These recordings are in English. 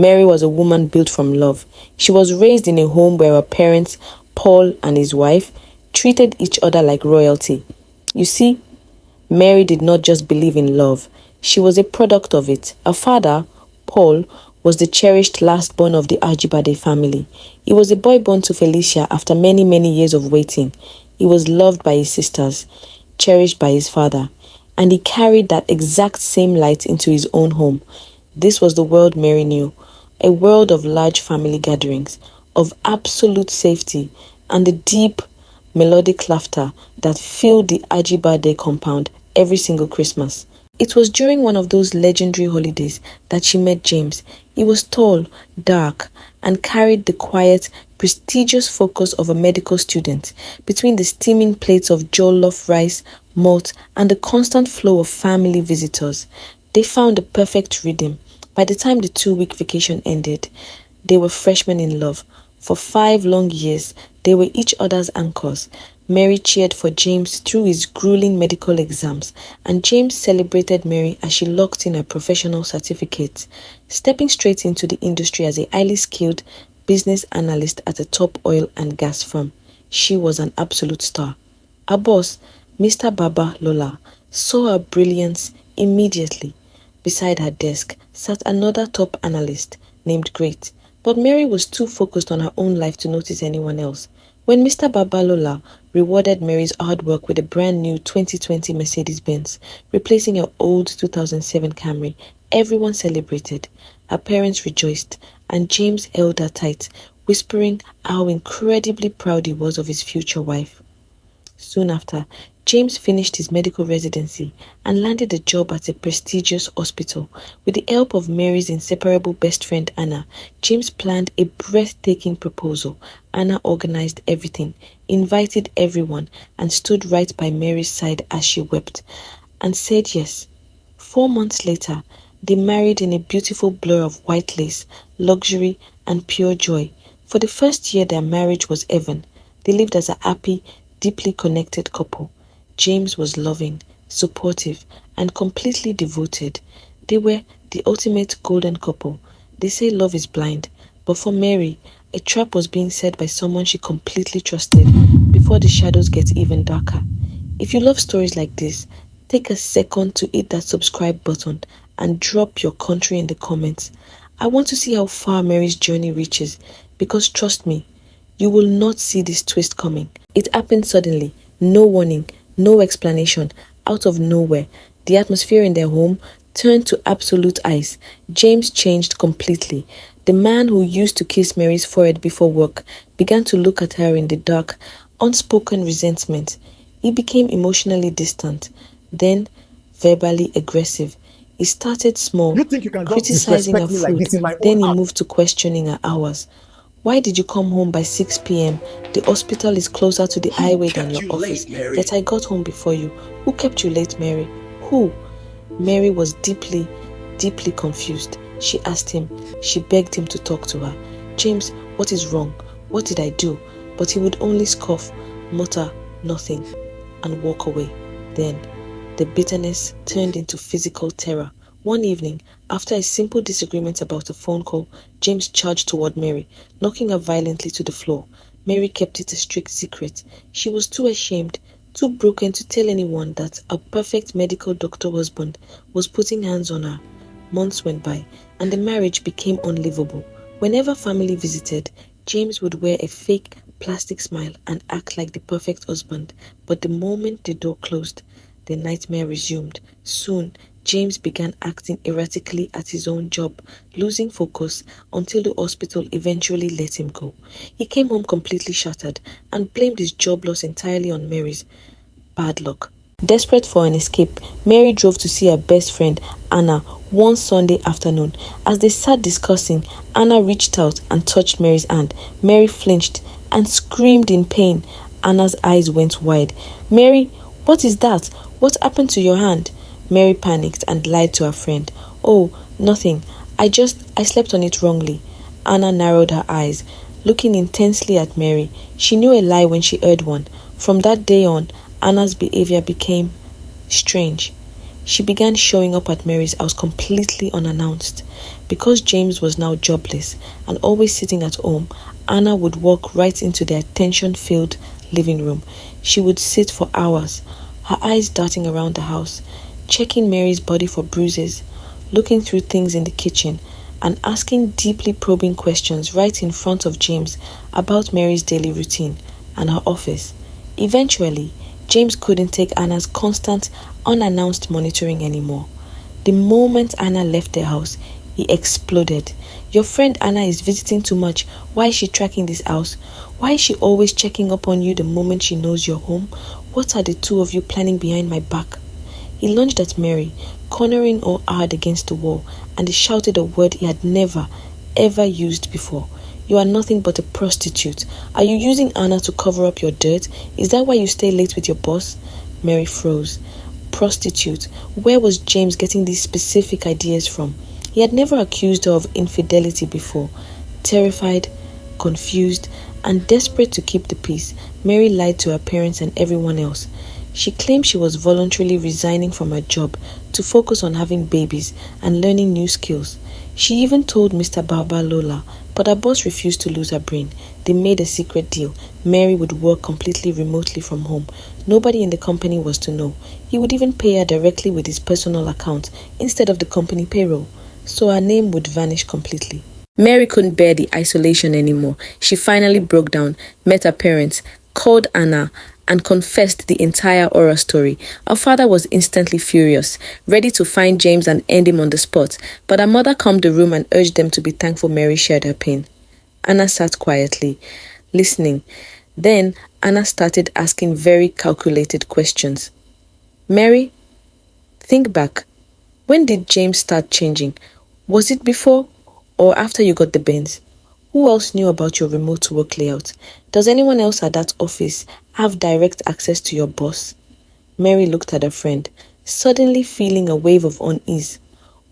Mary was a woman built from love. She was raised in a home where her parents, Paul and his wife, treated each other like royalty. You see, Mary did not just believe in love, she was a product of it. Her father, Paul, was the cherished last born of the Ajibade family. He was a boy born to Felicia after many, many years of waiting. He was loved by his sisters, cherished by his father, and he carried that exact same light into his own home. This was the world Mary knew, a world of large family gatherings, of absolute safety, and the deep, melodic laughter that filled the Ajibade compound every single Christmas. It was during one of those legendary holidays that she met James. He was tall, dark, and carried the quiet, prestigious focus of a medical student. Between the steaming plates of jollof rice, malt, and the constant flow of family visitors, they found the perfect rhythm. By the time the 2-week vacation ended, they were freshmen in love. For 5 long years, they were each other's anchors. Mary cheered for James through his grueling medical exams, and James celebrated Mary as she locked in her professional certificates, stepping straight into the industry as a highly skilled business analyst at a top oil and gas firm. She was an absolute star. Her boss, Mr. Baba Lola, saw her brilliance immediately. Beside her desk sat another top analyst named Great, but Mary was too focused on her own life to notice anyone else. When Mr. Babalola rewarded Mary's hard work with a brand new 2020 Mercedes-Benz, replacing her old 2007 Camry, everyone celebrated. Her parents rejoiced, and James held her tight, whispering how incredibly proud he was of his future wife. Soon after, James finished his medical residency and landed a job at a prestigious hospital. With the help of Mary's inseparable best friend Anna, James planned a breathtaking proposal. Anna organized everything, invited everyone, and stood right by Mary's side as she wept, and said yes. 4 months later, they married in a beautiful blur of white lace, luxury, and pure joy. For the first year their marriage was heaven. They lived as a happy, deeply connected couple. James was loving, supportive, and completely devoted. They were the ultimate golden couple. They say love is blind, but for Mary, a trap was being set by someone she completely trusted before the shadows get even darker. If you love stories like this, take a second to hit that subscribe button and drop your country in the comments. I want to see how far Mary's journey reaches, because trust me, you will not see this twist coming. It happened suddenly, no warning, no explanation, out of nowhere. The atmosphere in their home turned to absolute ice. James changed completely. The man who used to kiss Mary's forehead before work began to look at her in the dark, unspoken resentment. He became emotionally distant, then verbally aggressive. He started small, criticizing her food, then he moved to questioning her hours. Why did you come home by 6 p.m.? The hospital is closer to the highway than your office. Yet I got home before you. Who kept you late, Mary? Who? Mary was deeply, deeply confused. She asked him. She begged him to talk to her. James, what is wrong? What did I do? But he would only scoff, mutter nothing, and walk away. Then, the bitterness turned into physical terror. One evening, after a simple disagreement about a phone call, James charged toward Mary, knocking her violently to the floor. Mary kept it a strict secret. She was too ashamed, too broken to tell anyone that a perfect medical doctor husband was putting hands on her. Months went by, and the marriage became unlivable. Whenever family visited, James would wear a fake plastic smile and act like the perfect husband. But the moment the door closed, the nightmare resumed. Soon, James began acting erratically at his own job, losing focus until the hospital eventually let him go. He came home completely shattered and blamed his job loss entirely on Mary's bad luck. Desperate for an escape, Mary drove to see her best friend, Anna, one Sunday afternoon. As they sat discussing, Anna reached out and touched Mary's hand. Mary flinched and screamed in pain. Anna's eyes went wide. Mary, what is that? What happened to your hand? Mary panicked and lied to her friend. Oh, nothing. I slept on it wrongly. Anna narrowed her eyes, looking intensely at Mary. She knew a lie when she heard one. From that day on, Anna's behavior became strange. She began showing up at Mary's house completely unannounced. Because James was now jobless and always sitting at home, Anna would walk right into their tension-filled living room. She would sit for hours, her eyes darting around the house, checking Mary's body for bruises, looking through things in the kitchen, and asking deeply probing questions right in front of James about Mary's daily routine and her office. Eventually, James couldn't take Anna's constant, unannounced monitoring anymore. The moment Anna left the house, he exploded. Your friend Anna is visiting too much. Why is she tracking this house? Why is she always checking up on you the moment she knows you're home? What are the two of you planning behind my back? He lunged at Mary, cornering her hard against the wall, and he shouted a word he had never, ever used before. You are nothing but a prostitute. Are you using Anna to cover up your dirt? Is that why you stay late with your boss? Mary froze. Prostitute. Where was James getting these specific ideas from? He had never accused her of infidelity before. Terrified, confused, and desperate to keep the peace, Mary lied to her parents and everyone else. She claimed she was voluntarily resigning from her job to focus on having babies and learning new skills. She even told Mr. Lola, but her boss refused to lose her brain. They made a secret deal. Mary would work completely remotely from home. Nobody in the company was to know. He would even pay her directly with his personal account instead of the company payroll, so her name would vanish completely. Mary couldn't bear the isolation anymore. She finally broke down, met her parents, called Anna, and confessed the entire horror story. Her father was instantly furious, ready to find James and end him on the spot, but her mother calmed the room and urged them to be thankful Mary shared her pain. Anna sat quietly, listening. Then Anna started asking very calculated questions. Mary, think back. When did James start changing? Was it before or after you got the Benz? Who else knew about your remote work layout? Does anyone else at that office have direct access to your boss? Mary looked at her friend, suddenly feeling a wave of unease.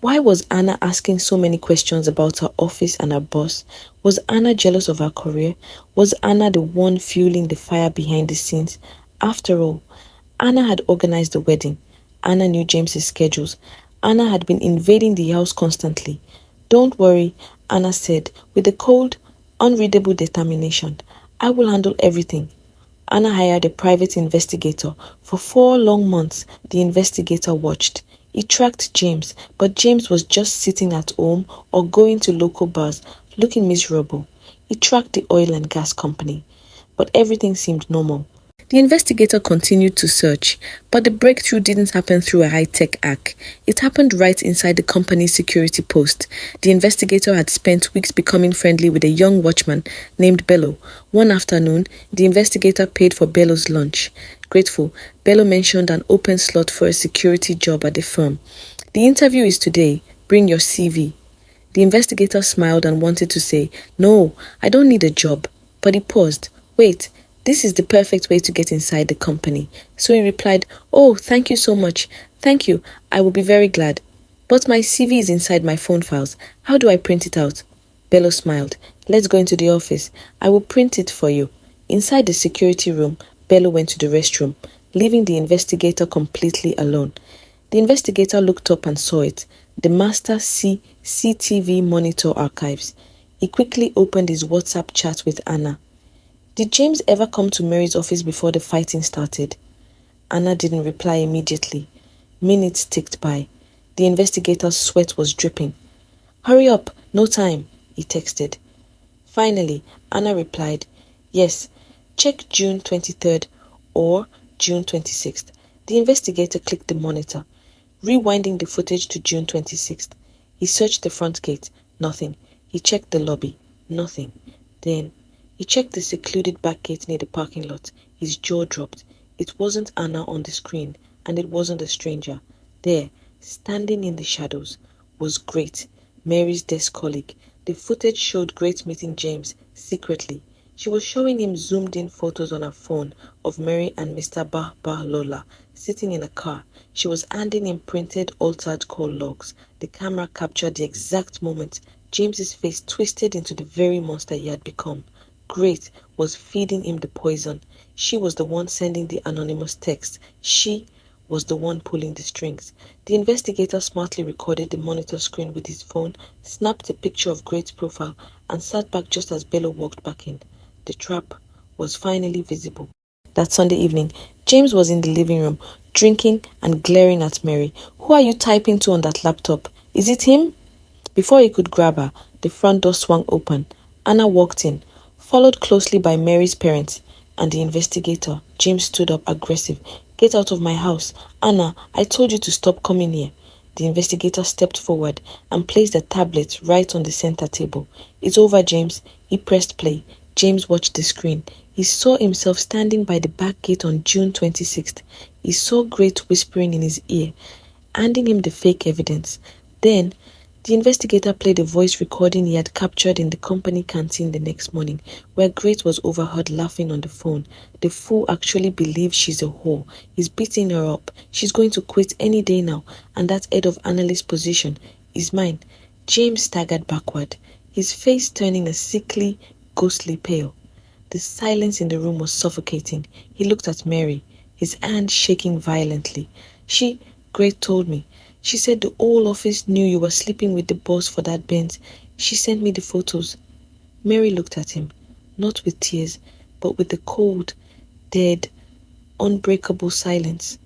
Why was Anna asking so many questions about her office and her boss? Was Anna jealous of her career? Was Anna the one fueling the fire behind the scenes? After all, Anna had organized the wedding. Anna knew James's schedules. Anna had been invading the house constantly. Don't worry, Anna said, with a cold, unreadable determination. I will handle everything. Anna hired a private investigator. For 4 long months, the investigator watched. He tracked James, but James was just sitting at home or going to local bars, looking miserable. He tracked the oil and gas company, but everything seemed normal. The investigator continued to search, but the breakthrough didn't happen through a high-tech hack. It happened right inside the company's security post. The investigator had spent weeks becoming friendly with a young watchman named Bello. One afternoon, the investigator paid for Bello's lunch. Grateful, Bello mentioned an open slot for a security job at the firm. The interview is today. Bring your CV. The investigator smiled and wanted to say, No, I don't need a job. But he paused. Wait. This is the perfect way to get inside the company. So he replied, Oh, thank you so much. Thank you. I will be very glad. But my CV is inside my phone files. How do I print it out? Bello smiled. Let's go into the office. I will print it for you. Inside the security room, Bello went to the restroom, leaving the investigator completely alone. The investigator looked up and saw it. The Master CCTV monitor archives. He quickly opened his WhatsApp chat with Anna. Did James ever come to Mary's office before the fighting started? Anna didn't reply immediately. Minutes ticked by. The investigator's sweat was dripping. Hurry up, no time, he texted. Finally, Anna replied, Yes, check June 23rd or June 26th. The investigator clicked the monitor, rewinding the footage to June 26th. He searched the front gate. Nothing. He checked the lobby. Nothing. Then he checked the secluded back gate near the parking lot. His jaw dropped. It wasn't Anna on the screen, and it wasn't a stranger. There, standing in the shadows, was Great, Mary's desk colleague. The footage showed Great meeting James secretly. She was showing him zoomed-in photos on her phone of Mary and Mr. Lola sitting in a car. She was handing him printed altered call logs. The camera captured the exact moment James's face twisted into the very monster he had become. Great was feeding him the poison. She was the one sending the anonymous text. She was the one pulling the strings. The investigator smartly recorded the monitor screen with his phone, snapped a picture of Great's profile, and sat back just as Bello walked back in. The trap was finally visible. That Sunday evening, James was in the living room, drinking and glaring at Mary. "Who are you typing to on that laptop? Is it him?" Before he could grab her, the front door swung open. Anna walked in, followed closely by Mary's parents and the investigator. James stood up, aggressive. "Get out of my house. Anna, I told you to stop coming here." The investigator stepped forward and placed a tablet right on the center table. "It's over, James." He pressed play. James watched the screen. He saw himself standing by the back gate on June 26th. He saw Great whispering in his ear, handing him the fake evidence. Then, the investigator played a voice recording he had captured in the company canteen the next morning, where Great was overheard laughing on the phone. "The fool actually believes she's a whore. He's beating her up. She's going to quit any day now, and that head of analyst position is mine." James staggered backward, his face turning a sickly, ghostly pale. The silence in the room was suffocating. He looked at Mary, his hand shaking violently. Great told me. She said the whole office knew you were sleeping with the boss for that Benz. She sent me the photos." Mary looked at him, not with tears, but with the cold, dead, unbreakable silence.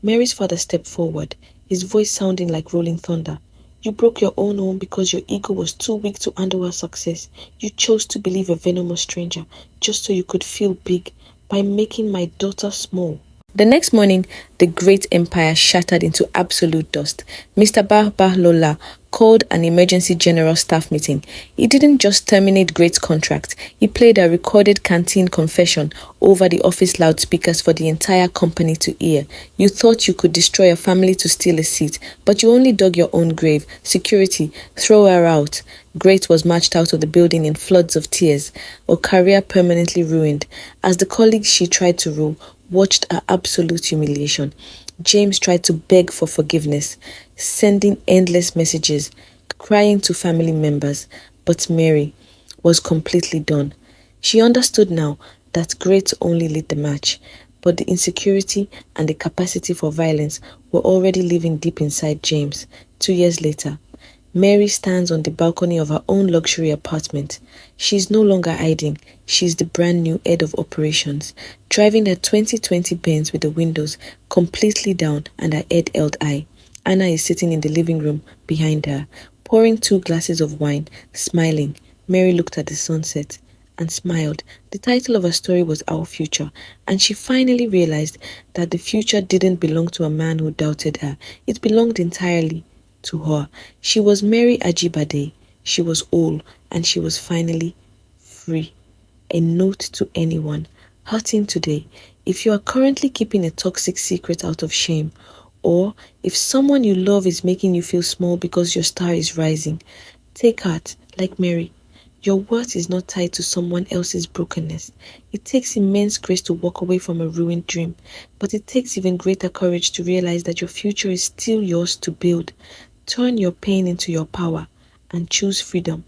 Mary's father stepped forward, his voice sounding like rolling thunder. "You broke your own home because your ego was too weak to handle her success. You chose to believe a venomous stranger just so you could feel big by making my daughter small." The next morning, the great empire shattered into absolute dust. Mr. Bahlola called an emergency general staff meeting. He didn't just terminate Great's contract, he played a recorded canteen confession over the office loudspeakers for the entire company to hear. "You thought you could destroy a family to steal a seat, but you only dug your own grave. Security, throw her out." Great was marched out of the building in floods of tears, her career permanently ruined. As the colleagues she tried to rule watched her absolute humiliation, James tried to beg for forgiveness, sending endless messages, crying to family members, but Mary was completely done. She understood now that Great only lit the match, but the insecurity and the capacity for violence were already living deep inside James. 2 years later, Mary stands on the balcony of her own luxury apartment. She is no longer hiding. She is the brand new head of operations, driving a 2020 Benz with the windows completely down and her head held high. Anna is sitting in the living room behind her, pouring 2 glasses of wine, smiling. Mary looked at the sunset and smiled. The title of her story was Our Future, and she finally realized that the future didn't belong to a man who doubted her. It belonged entirely to her. She was Mary Ajibade. She was whole, and she was finally free. A note to anyone hurting today: if you are currently keeping a toxic secret out of shame, or if someone you love is making you feel small because your star is rising, take heart like Mary. Your worth is not tied to someone else's brokenness. It takes immense grace to walk away from a ruined dream, but it takes even greater courage to realize that your future is still yours to build. Turn your pain into your power and choose freedom.